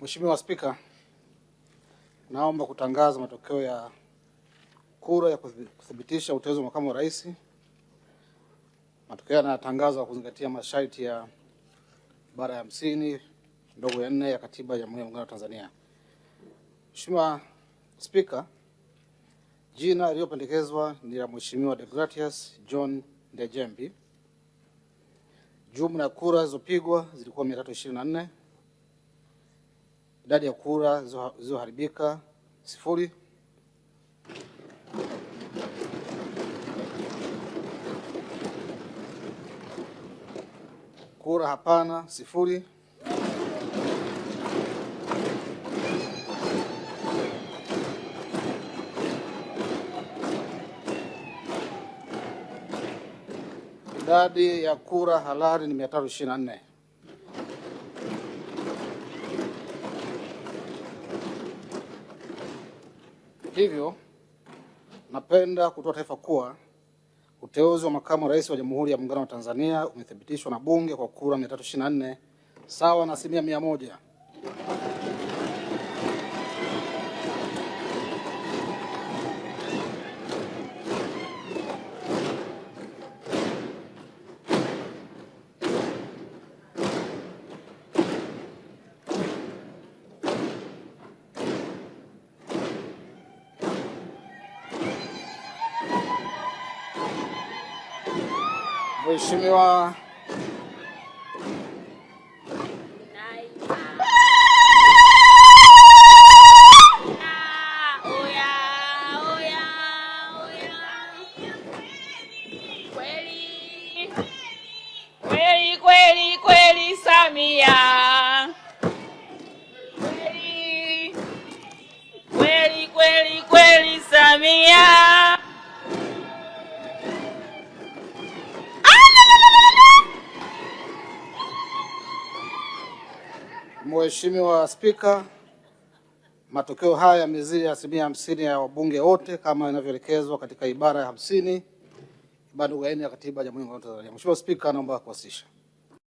Mheshimiwa Spika, naomba kutangaza matokeo ya kura ya kuthibitisha uteuzi wa makamu wa rais. Matokeo yanatangazwa kuzingatia masharti ya ibara ya 50 ndogo ya 4 ya Katiba ya Jamhuri ya Muungano wa Tanzania. Mheshimiwa Spika, jina lililopendekezwa ni la Mheshimiwa Deogratius John Ndejembi. Jumla ya kura zilizopigwa zilikuwa 324. Idadi ya kura zilizoharibika 0. Kura hapana 0. Idadi ya kura halali ni 324. Hivyo napenda kutoa taarifa kuwa uteuzi wa makamu wa rais wa Jamhuri ya Muungano wa Tanzania umethibitishwa na Bunge kwa kura 324 sawa na 100%. Mheshimiwa kweli Samia, kweli Samia. Mheshimiwa Spika, matokeo haya yamezidi 50% ya wabunge wote kama inavyoelekezwa katika ibara ya 50 ibara ndogo ya 4 ya Katiba ya Jamhuri ya Muungano wa Tanzania. Mheshimiwa Spika, naomba kuwasilisha.